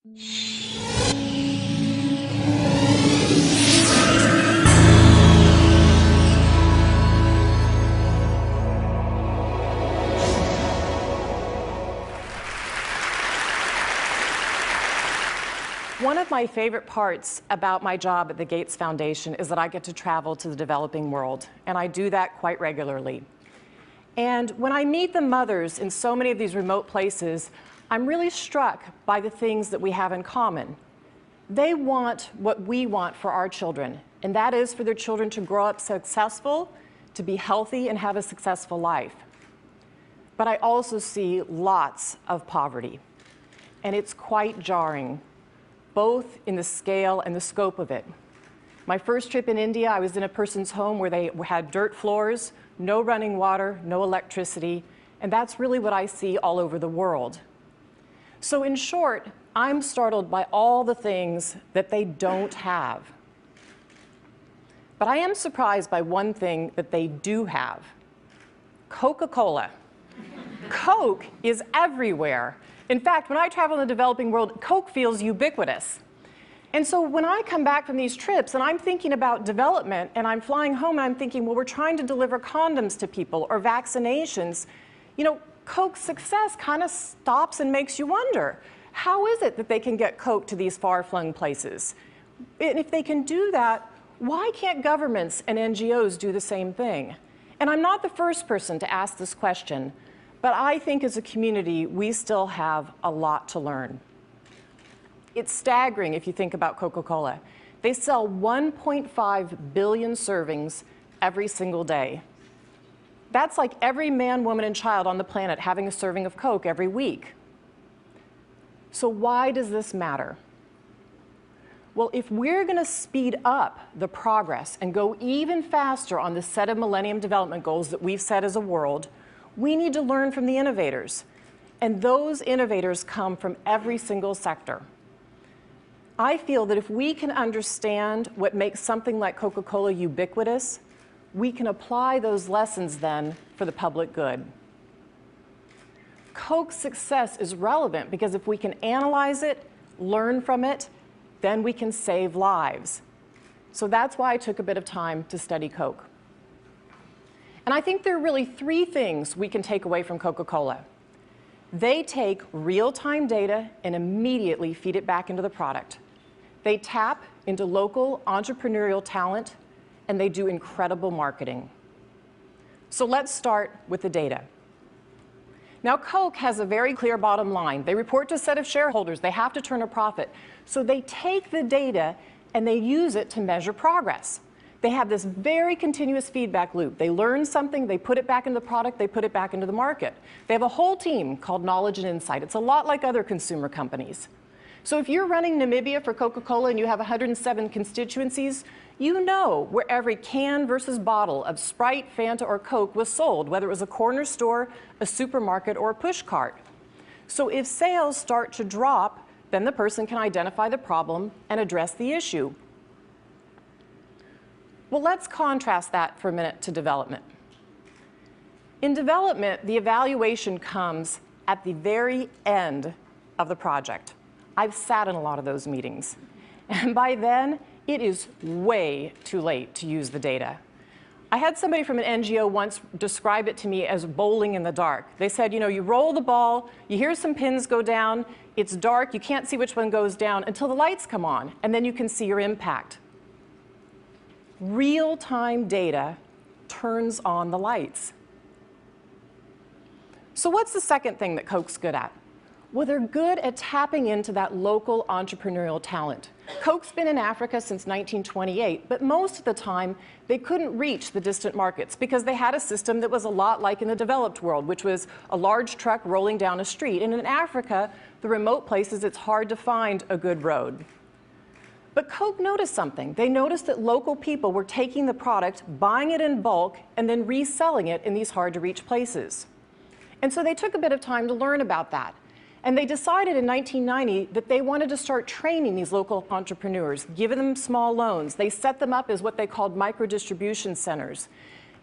One of my favorite parts about my job at the Gates Foundation is that I get to travel to the developing world, and I do that quite regularly. And when I meet the mothers in so many of these remote places, I'm really struck by the things that we have in common. They want what we want for our children, and that is for their children to grow up successful, to be healthy, and have a successful life. But I also see lots of poverty, and it's quite jarring, both in the scale and the scope of it. My first trip in India, I was in a person's home where they had dirt floors, no running water, no electricity, and that's really what I see all over the world. So in short, I'm startled by all the things that they don't have. But I am surprised by one thing that they do have: Coca Cola. Coke is everywhere. In fact, when I travel in the developing world, Coke feels ubiquitous. And so when I come back from these trips and I'm thinking about development and I'm flying home and I'm thinking, well, we're trying to deliver condoms to people or vaccinations, you know, Coke's success kind of stops and makes you wonder, how is it that they can get Coke to these far-flung places? And if they can do that, why can't governments and NGOs do the same thing? And I'm not the first person to ask this question, but I think as a community, we still have a lot to learn. It's staggering if you think about Coca-Cola. They sell 1.5 billion servings every single day. That's like every man, woman, and child on the planet having a serving of Coke every week. So why does this matter? Well, if we're going to speed up the progress and go even faster on the set of Millennium Development Goals that we've set as a world, we need to learn from the innovators. And those innovators come from every single sector. I feel that if we can understand what makes something like Coca-Cola ubiquitous, we can apply those lessons then for the public good. Coke's success is relevant because if we can analyze it, learn from it, then we can save lives. So that's why I took a bit of time to study Coke. And I think there are really three things we can take away from Coca-Cola. They take real-time data and immediately feed it back into the product. They tap into local entrepreneurial talent, and they do incredible marketing. So let's start with the data. Now, Coke has a very clear bottom line. They report to a set of shareholders. They have to turn a profit. So they take the data and they use it to measure progress. They have this very continuous feedback loop. They learn something, they put it back into the product, they put it back into the market. They have a whole team called Knowledge and Insight. It's a lot like other consumer companies. So if you're running Namibia for Coca-Cola and you have 107 constituencies, you know where every can versus bottle of Sprite, Fanta, or Coke was sold, whether it was a corner store, a supermarket, or a push cart. So if sales start to drop, then the person can identify the problem and address the issue. Well, let's contrast that for a minute to development. In development, the evaluation comes at the very end of the project. I've sat in a lot of those meetings. And by then, it is way too late to use the data. I had somebody from an NGO once describe it to me as bowling in the dark. They said, you know, you roll the ball, you hear some pins go down, it's dark, you can't see which one goes down until the lights come on, and then you can see your impact. Real-time data turns on the lights. So what's the second thing that Coke's good at? Well, they're good at tapping into that local entrepreneurial talent. Coke's been in Africa since 1928, but most of the time they couldn't reach the distant markets because they had a system that was a lot like in the developed world, which was a large truck rolling down a street. And in Africa, the remote places, it's hard to find a good road. But Coke noticed something. They noticed that local people were taking the product, buying it in bulk, and then reselling it in these hard-to-reach places. And so they took a bit of time to learn about that. And they decided in 1990 that they wanted to start training these local entrepreneurs, giving them small loans. They set them up as what they called micro-distribution centers.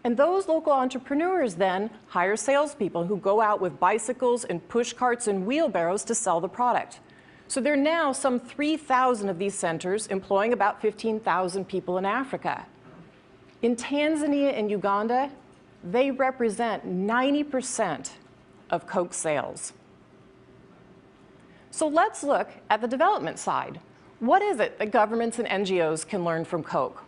And those local entrepreneurs then hire salespeople who go out with bicycles and push carts and wheelbarrows to sell the product. So there are now some 3,000 of these centers employing about 15,000 people in Africa. In Tanzania and Uganda, they represent 90% of Coke sales. So let's look at the development side. What is it that governments and NGOs can learn from Coke?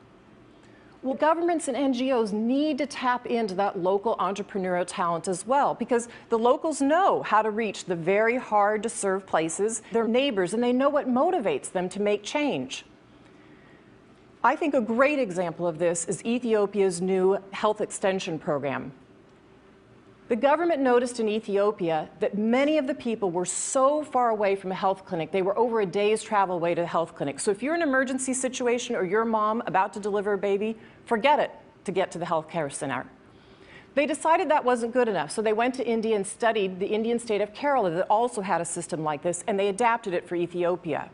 Well, governments and NGOs need to tap into that local entrepreneurial talent as well, because the locals know how to reach the very hard to serve places, their neighbors, and they know what motivates them to make change. I think a great example of this is Ethiopia's new health extension program. The government noticed in Ethiopia that many of the people were so far away from a health clinic, they were over a day's travel away to the health clinic. So if you're in an emergency situation or you're a mom about to deliver a baby, forget it to get to the healthcare center. They decided that wasn't good enough, so they went to India and studied the Indian state of Kerala that also had a system like this, and they adapted it for Ethiopia.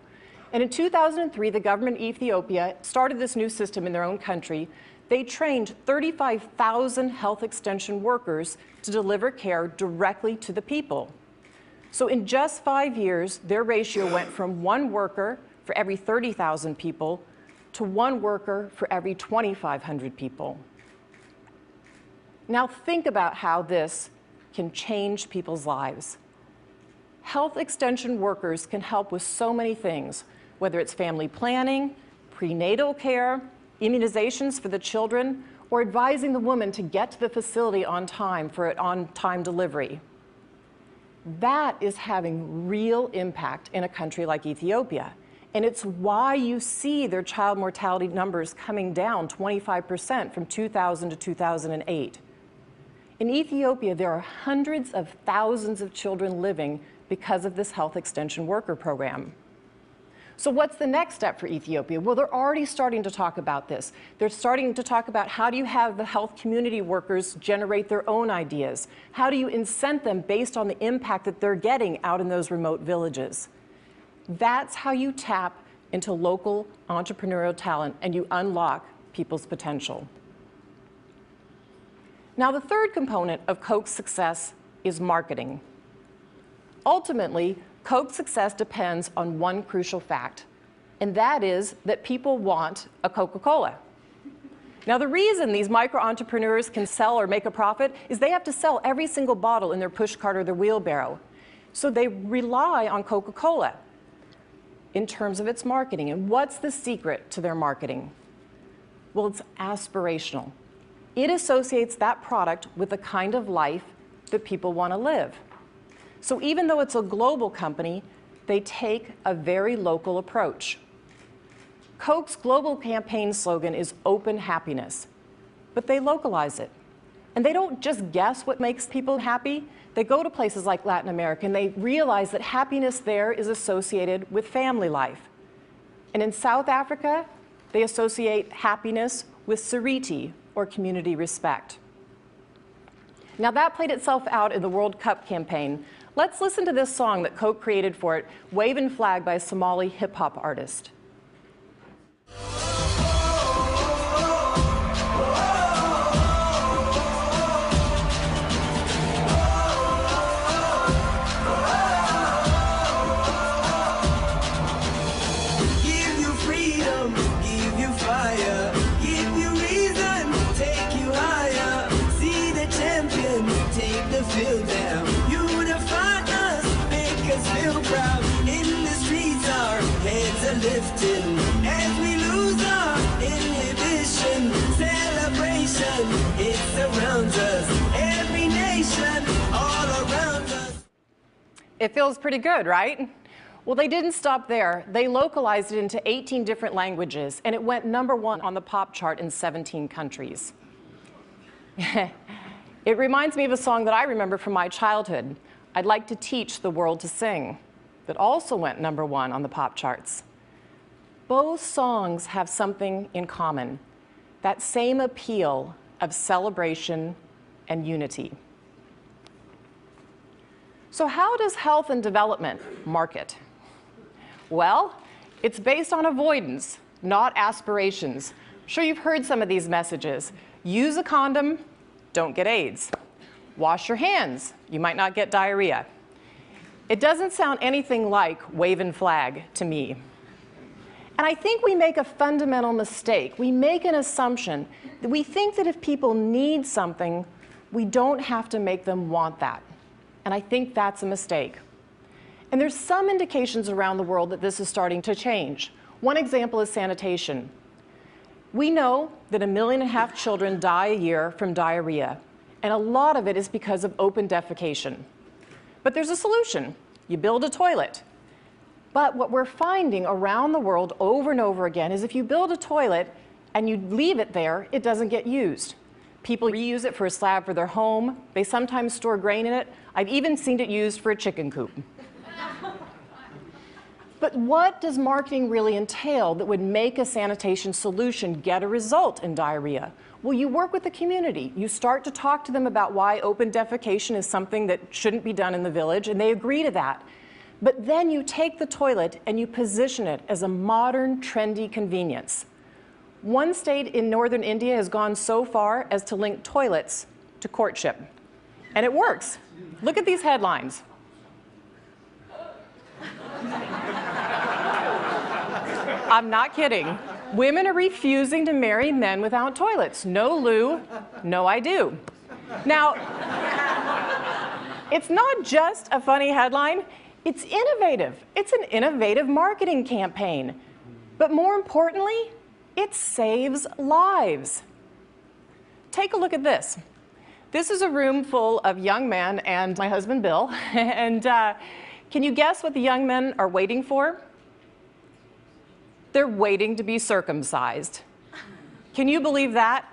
And in 2003, the government of Ethiopia started this new system in their own country. They trained 35,000 health extension workers to deliver care directly to the people. So in just 5 years, their ratio went from 1 worker for every 30,000 people to 1 worker for every 2,500 people. Now think about how this can change people's lives. Health extension workers can help with so many things, whether it's family planning, prenatal care, immunizations for the children, or advising the woman to get to the facility on time for an on-time delivery. That is having real impact in a country like Ethiopia. And it's why you see their child mortality numbers coming down 25% from 2000 to 2008. In Ethiopia, there are hundreds of thousands of children living because of this health extension worker program. So what's the next step for Ethiopia? Well, they're already starting to talk about this. They're starting to talk about how do you have the health community workers generate their own ideas? How do you incent them based on the impact that they're getting out in those remote villages? That's how you tap into local entrepreneurial talent and you unlock people's potential. Now, the third component of Coke's success is marketing. Ultimately, Coke's success depends on one crucial fact, and that is that people want a Coca Cola. Now, the reason these micro-entrepreneurs can sell or make a profit is they have to sell every single bottle in their pushcart or their wheelbarrow. So they rely on Coca Cola in terms of its marketing. And what's the secret to their marketing? Well, it's aspirational. It associates that product with the kind of life that people want to live. So even though it's a global company, they take a very local approach. Coke's global campaign slogan is open happiness, but they localize it. And they don't just guess what makes people happy. They go to places like Latin America and they realize that happiness there is associated with family life. And in South Africa, they associate happiness with Sariti, or community respect. Now that played itself out in the World Cup campaign. Let's listen to this song that Coke created for it, Wavin' Flag by a Somali hip-hop artist. Give you freedom, give you fire, give you reason, take you higher. See the champion, take the field down. Feel proud in the streets, our heads are lifting as we lose our inhibition. Celebration, it surrounds us, every nation, all around us. It feels pretty good, right? Well, they didn't stop there. They localized it into 18 different languages, and it went #1 on the pop chart in 17 countries. It reminds me of a song that I remember from my childhood. I'd like to teach the world to sing, that also went #1 on the pop charts. Both songs have something in common, that same appeal of celebration and unity. So how does health and development market? Well, it's based on avoidance, not aspirations. I'm sure you've heard some of these messages. Use a condom, don't get AIDS. Wash your hands, you might not get diarrhea. It doesn't sound anything like waving flag to me. And I think we make a fundamental mistake. We make an assumption that we think that if people need something, we don't have to make them want that. And I think that's a mistake. And there's some indications around the world that this is starting to change. One example is sanitation. We know that 1.5 million children die a year from diarrhea, and a lot of it is because of open defecation. But there's a solution. You build a toilet. But what we're finding around the world over and over again is if you build a toilet and you leave it there, it doesn't get used. People reuse it for a slab for their home. They sometimes store grain in it. I've even seen it used for a chicken coop. But what does marketing really entail that would make a sanitation solution get a result in diarrhea? Well, you work with the community. You start to talk to them about why open defecation is something that shouldn't be done in the village, and they agree to that. But then you take the toilet and you position it as a modern, trendy convenience. One state in northern India has gone so far as to link toilets to courtship. And it works. Look at these headlines. I'm not kidding. Women are refusing to marry men without toilets. No loo, no I do. Now, it's not just a funny headline. It's innovative. It's an innovative marketing campaign. But more importantly, it saves lives. Take a look at this. This is a room full of young men and my husband, Bill. And can you guess what the young men are waiting for? They're waiting to be circumcised. Can you believe that?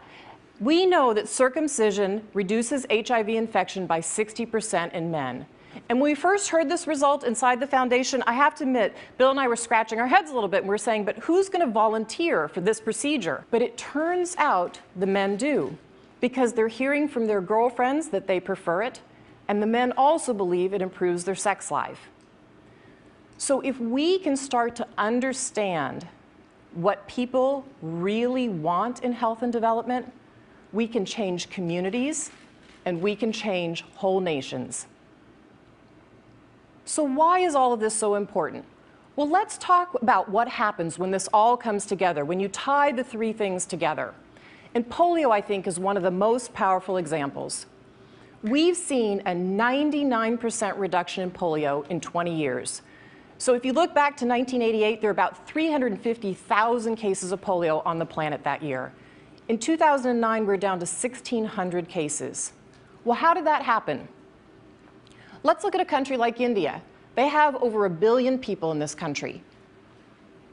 We know that circumcision reduces HIV infection by 60% in men. And when we first heard this result inside the foundation, I have to admit, Bill and I were scratching our heads a little bit, and we were saying, but who's going to volunteer for this procedure? But it turns out the men do, because they're hearing from their girlfriends that they prefer it, and the men also believe it improves their sex life. So if we can start to understand what people really want in health and development, we can change communities, and we can change whole nations. So why is all of this so important? Well, let's talk about what happens when this all comes together, when you tie the three things together. And polio, I think, is one of the most powerful examples. We've seen a 99% reduction in polio in 20 years. So if you look back to 1988, there were about 350,000 cases of polio on the planet that year. In 2009, we're down to 1,600 cases. Well, how did that happen? Let's look at a country like India. They have over 1 billion people in this country.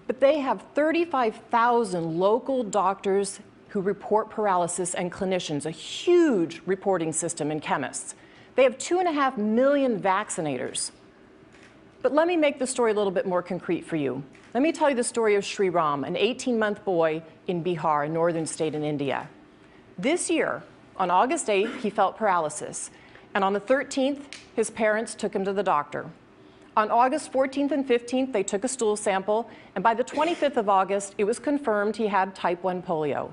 But they have 35,000 local doctors who report paralysis and clinicians, a huge reporting system, and chemists. They have 2.5 million vaccinators. But let me make the story a little bit more concrete for you. Let me tell you the story of Sri Ram, an 18-month boy in Bihar, a northern state in India. This year, on August 8th, he felt paralysis. And on the 13th, his parents took him to the doctor. On August 14th and 15th, they took a stool sample, and by the 25th of August, it was confirmed he had type 1 polio.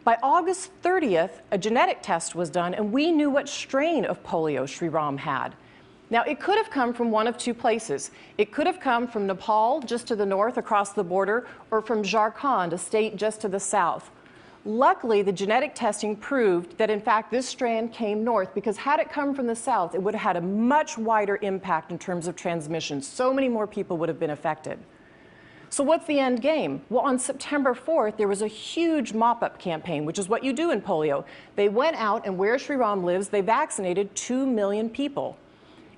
By August 30th, a genetic test was done, and we knew what strain of polio Sri Ram had. Now, it could have come from one of two places. It could have come from Nepal, just to the north across the border, or from Jharkhand, a state just to the south. Luckily, the genetic testing proved that, in fact, this strand came north, because had it come from the south, it would have had a much wider impact in terms of transmission. So many more people would have been affected. So what's the end game? Well, on September 4th, there was a huge mop-up campaign, which is what you do in polio. They went out, and where Sri Ram lives, they vaccinated 2 million people.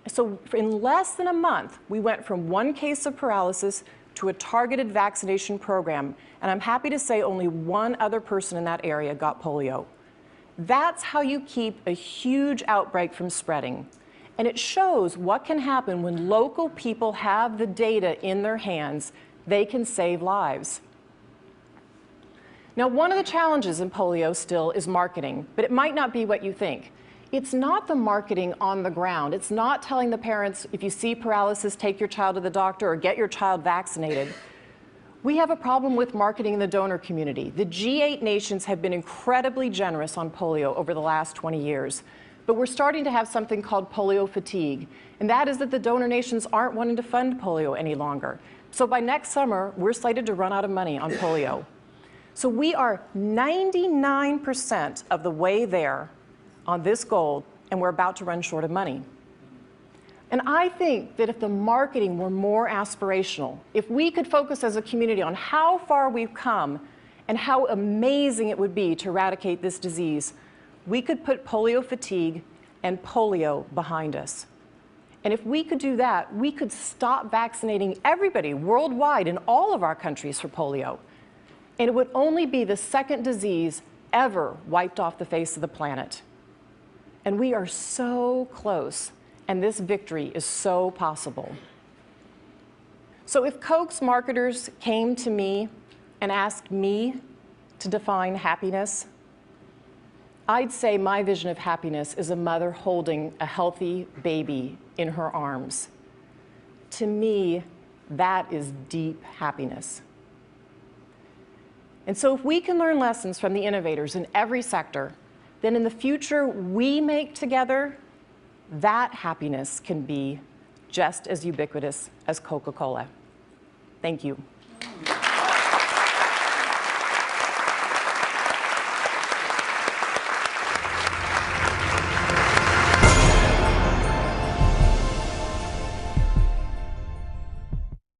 So in less than a month, we went from 1 case of paralysis to a targeted vaccination program. And I'm happy to say only 1 other person in that area got polio. That's how you keep a huge outbreak from spreading. And it shows what can happen when local people have the data in their hands. They can save lives. Now, one of the challenges in polio still is marketing, but it might not be what you think. It's not the marketing on the ground. It's not telling the parents, if you see paralysis, take your child to the doctor or get your child vaccinated. We have a problem with marketing in the donor community. The G8 nations have been incredibly generous on polio over the last 20 years. But we're starting to have something called polio fatigue, and that is that the donor nations aren't wanting to fund polio any longer. So by next summer, we're slated to run out of money on polio. So we are 99% of the way there on this goal, and we're about to run short of money. And I think that if the marketing were more aspirational, if we could focus as a community on how far we've come and how amazing it would be to eradicate this disease, we could put polio fatigue and polio behind us. And if we could do that, we could stop vaccinating everybody worldwide in all of our countries for polio. And it would only be the second disease ever wiped off the face of the planet. And we are so close, and this victory is so possible. So if Coke's marketers came to me and asked me to define happiness, I'd say my vision of happiness is a mother holding a healthy baby in her arms. To me, that is deep happiness. And so if we can learn lessons from the innovators in every sector, then in the future we make together, that happiness can be just as ubiquitous as Coca Cola. Thank you.